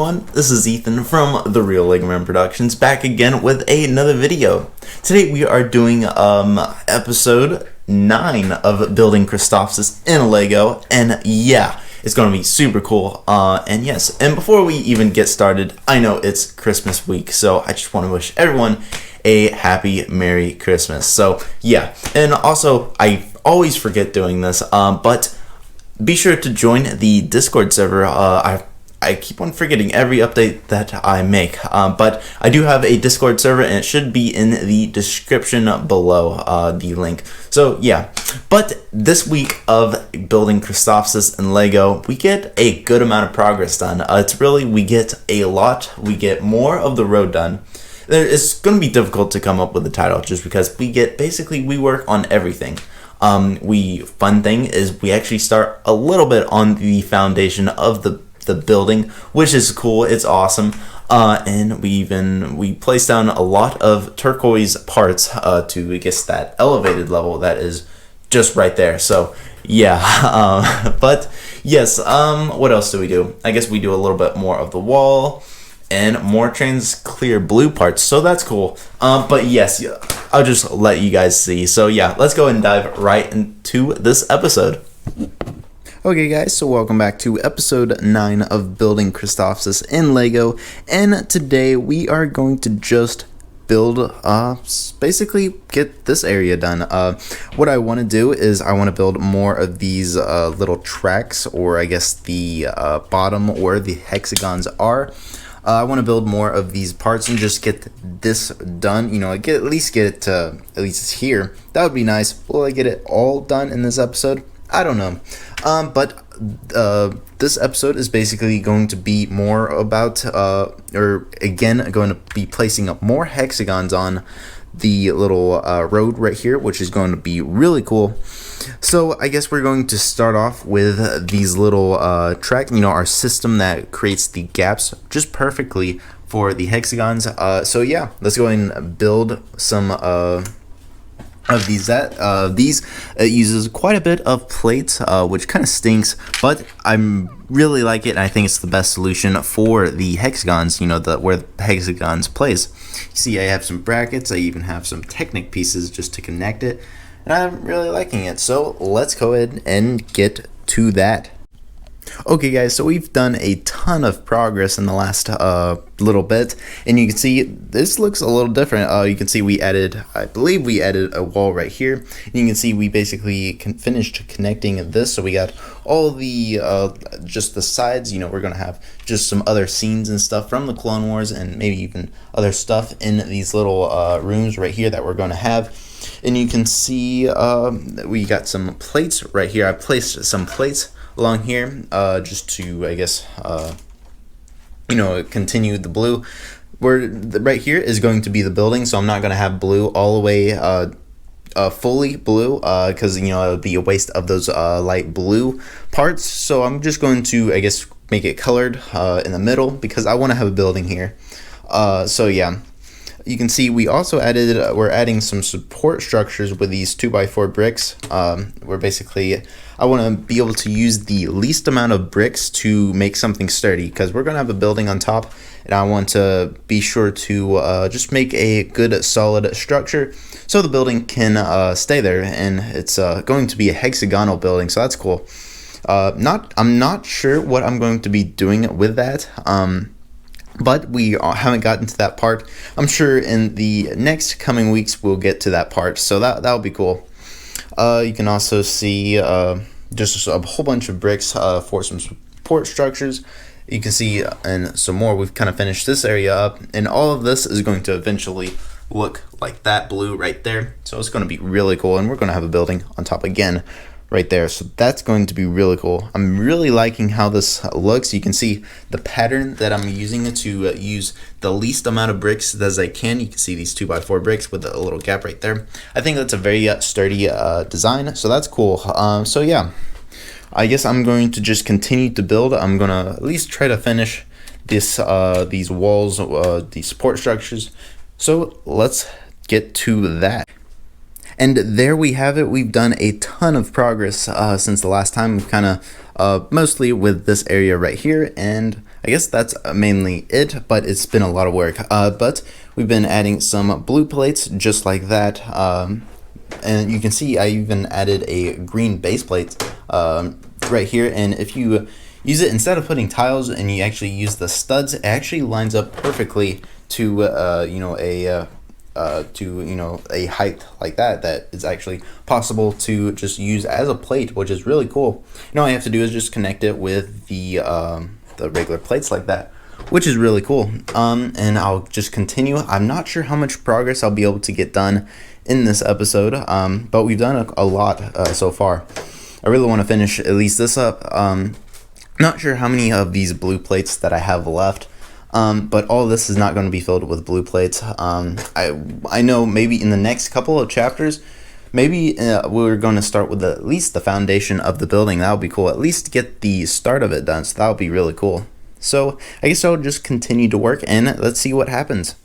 everyone, this is Ethan from The Real Lego Man Productions, back again with another video. Today we are doing episode 9 of building Christophsis in Lego, and yeah, it's gonna be super cool. And yes, and before we even get started, I know it's Christmas week, so I just want to wish everyone a happy Merry Christmas. So yeah, and also I always forget doing this, but be sure to join the Discord server. I keep on forgetting every update that I make, but I do have a Discord server, and it should be in the description below, the link. So yeah, but this week of building Christophsis and Lego, we get a good amount of progress done. We get a lot. We get more of the road done. It's going to be difficult to come up with a title just because we work on everything. Fun thing is we actually start a little bit on the foundation of the building, which is cool. It's awesome. And we place down a lot of turquoise parts to, I guess, that elevated level that is just right there. So yeah, but yes, what else do we do? I guess we do a little bit more of the wall and more clear blue parts, so that's cool. But yes, I'll just let you guys see. So yeah, let's go and dive right into this episode. Okay guys, so welcome back to episode 9 of building Christophsis in Lego, and today we are going to just build, basically get this area done. What I want to do is I want to build more of these little tracks, or I guess the bottom where the hexagons are. I want to build more of these parts and just get this done. You know, at least get it to at least here. That would be nice. Will I get it all done in this episode? I don't know. But this episode is basically going to be more about, going to be placing up more hexagons on the little road right here, which is going to be really cool. So I guess we're going to start off with these little track, our system that creates the gaps just perfectly for the hexagons. So yeah, let's go ahead and build some of these. It uses quite a bit of plates, which kind of stinks, but I really like it, and I think it's the best solution for the hexagons, where the hexagons place. You see, I have some brackets, I even have some Technic pieces just to connect it, and I'm really liking it. So let's go ahead and get to that. Okay guys, so we've done a ton of progress in the last little bit, and you can see this looks a little different. You can see I believe we added a wall right here, and you can see we basically finished connecting this, so we got all the just the sides. We're gonna have just some other scenes and stuff from the Clone Wars, and maybe even other stuff in these little rooms right here that we're gonna have. And you can see we got some plates right here. I placed some plates along here just to, I guess, continue the blue. Right here is going to be the building, so I'm not going to have blue all the way fully blue, because it would be a waste of those light blue parts. So I'm just going to, I guess, make it colored in the middle because I want to have a building here. So yeah, you can see we also we're adding some support structures with these 2x4 bricks. We're basically, I want to be able to use the least amount of bricks to make something sturdy, because we're going to have a building on top, and I want to be sure to just make a good solid structure so the building can stay there, and it's going to be a hexagonal building, so that's cool. I'm not sure what I'm going to be doing with that, but we haven't gotten to that part. I'm sure in the next coming weeks we'll get to that part, so that'll be cool. You can also see just a whole bunch of bricks for some support structures. You can see, and some more. We've kind of finished this area up, and all of this is going to eventually look like that blue right there. So it's going to be really cool, and we're going to have a building on top again right there, so that's going to be really cool. I'm really liking how this looks. You can see the pattern that I'm using to use the least amount of bricks as I can. You can see these 2x4 bricks with a little gap right there. I think that's a very sturdy design, so that's cool. So yeah, I guess I'm going to just continue to build. I'm gonna at least try to finish these walls, these support structures. So let's get to that. And there we have it. We've done a ton of progress since the last time. We've kind of mostly with this area right here, and I guess that's mainly it, but it's been a lot of work. But we've been adding some blue plates just like that. And you can see I even added a green base plate right here. And if you use it instead of putting tiles and you actually use the studs, it actually lines up perfectly to a height like that is actually possible to just use as a plate, which is really cool. All you have to do is just connect it with the regular plates like that, which is really cool. And I'll just continue. I'm not sure how much progress I'll be able to get done in this episode, but we've done a lot so far. I really want to finish at least this up. Not sure how many of these blue plates that I have left. But all this is not going to be filled with blue plates. I know maybe in the next couple of chapters, maybe we're going to start with at least the foundation of the building. That would be cool. At least get the start of it done. So that would be really cool. So I guess I'll just continue to work and let's see what happens.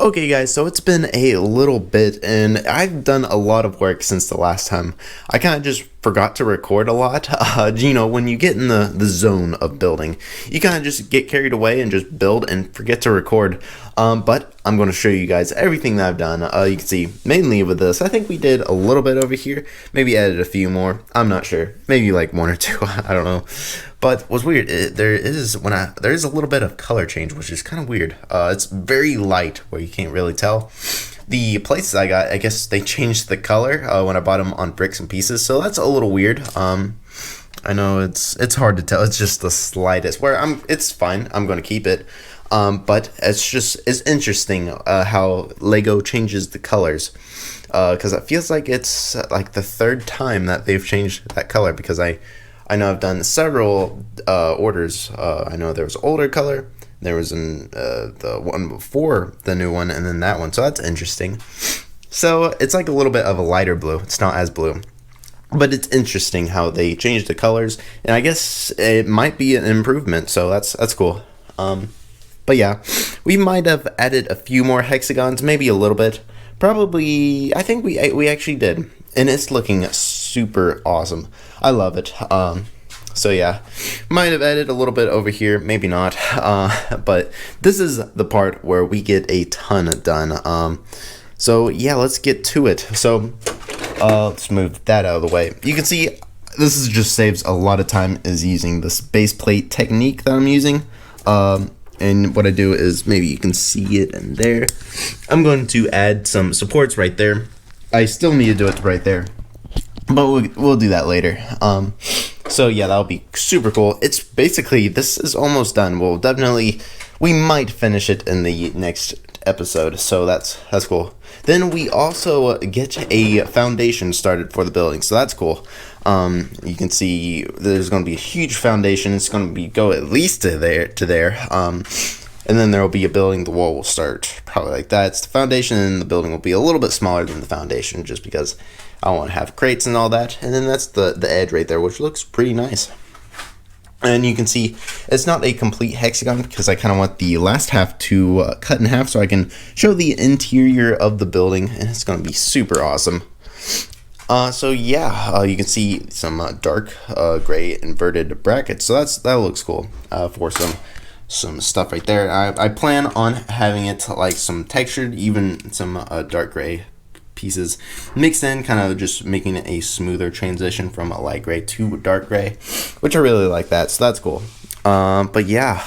Okay guys, so it's been a little bit and I've done a lot of work since the last time. I kind of just forgot to record a lot. When you get in the zone of building, you kind of just get carried away and just build and forget to record. But I'm going to show you guys everything that I've done. You can see mainly with this. I think we did a little bit over here, maybe added a few more. I'm not sure, maybe like one or two. I don't know. But what's weird, there is a little bit of color change, which is kind of weird. It's very light where you can't really tell. The plates I got, I guess they changed the color when I bought them on bricks and pieces, so that's a little weird. I know it's hard to tell. It's just the slightest. It's fine. I'm going to keep it. But it's interesting how Lego changes the colors. Because it feels like it's like the third time that they've changed that color. Because I know I've done several orders. I know there was older color. There was the one before the new one, and then that one. So that's interesting. So it's like a little bit of a lighter blue. It's not as blue. But it's interesting how they changed the colors. And I guess it might be an improvement. So that's cool. But yeah, we might have added a few more hexagons. Maybe a little bit. Probably, I think we actually did. And it's looking super awesome. I love it. So yeah, might have added a little bit over here, maybe not, but this is the part where we get a ton done. So yeah, let's get to it. So let's move that out of the way. You can see this just saves a lot of time is using this base plate technique that I'm using. And what I do is, maybe you can see it in there. I'm going to add some supports right there. I still need to do it right there, but we'll do that later. So yeah, that'll be super cool. It's basically, this is almost done. We might finish it in the next episode. So that's cool. Then we also get a foundation started for the building. So that's cool. You can see there's going to be a huge foundation. It's going to go at least to there. And then there will be a building. The wall will start probably like that. It's the foundation, and the building will be a little bit smaller than the foundation, just because I want to have crates and all that. And then that's the edge right there, which looks pretty nice. And you can see it's not a complete hexagon because I kind of want the last half to cut in half so I can show the interior of the building, and it's going to be super awesome. So yeah, you can see some dark gray inverted brackets. So that looks cool for some stuff right there. I plan on having it like some textured, even some dark gray pieces mixed in, kind of just making it a smoother transition from a light gray to dark gray, which I really like that. So that's cool. But yeah,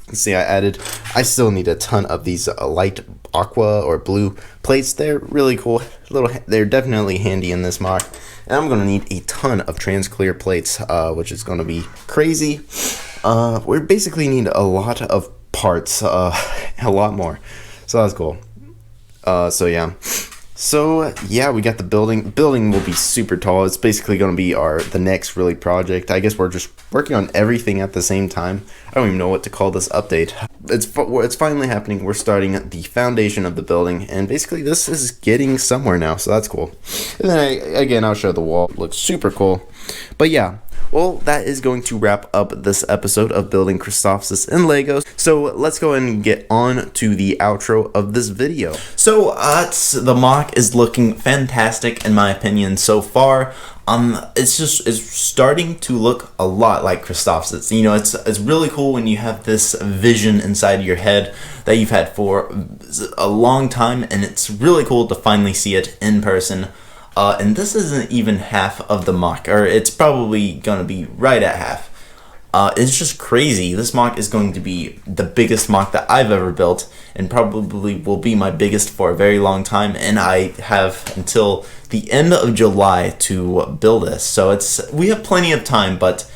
let's see, I still need a ton of these light aqua or blue plates. They're really cool. They're definitely handy in this MOC. And I'm gonna need a ton of trans clear plates, which is gonna be crazy. We basically need a lot of parts, a lot more. So that's cool. So yeah, we got the building. The building will be super tall. It's basically going to be the next really project. I guess we're just working on everything at the same time. I don't even know what to call this update. It's finally happening. We're starting the foundation of the building, and basically this is getting somewhere now, so that's cool. And then again, I'll show the wall. It looks super cool. But yeah, well, that is going to wrap up this episode of building Christophsis in Legos. So let's go ahead and get on to the outro of this video. So the MOC is looking fantastic in my opinion so far. It's starting to look a lot like Christophsis. You know, it's really cool when you have this vision inside your head that you've had for a long time, and it's really cool to finally see it in person. And this isn't even half of the MOC, or it's probably gonna be right at half. It's just crazy. This MOC is going to be the biggest MOC that I've ever built, and probably will be my biggest for a very long time, and I have until the end of July to build this. So we have plenty of time, but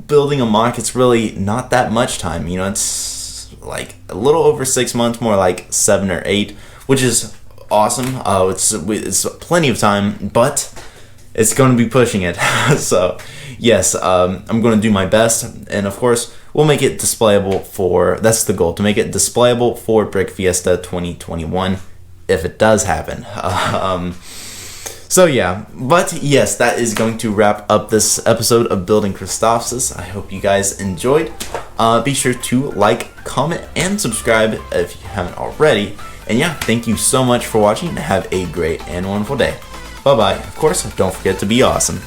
building a MOC, it's really not that much time. You know, it's like a little over 6 months, more like 7 or 8, which is awesome. It's plenty of time, but it's going to be pushing it. So yes, I'm going to do my best, and of course we'll make it displayable that's the goal, to make it displayable for Brick Fiesta 2021 if it does happen. So yeah, but yes, that is going to wrap up this episode of Building Christophsis. I hope you guys enjoyed. Be sure to like, comment, and subscribe if you haven't already. And yeah, thank you so much for watching, and have a great and wonderful day. Bye-bye. Of course, don't forget to be awesome.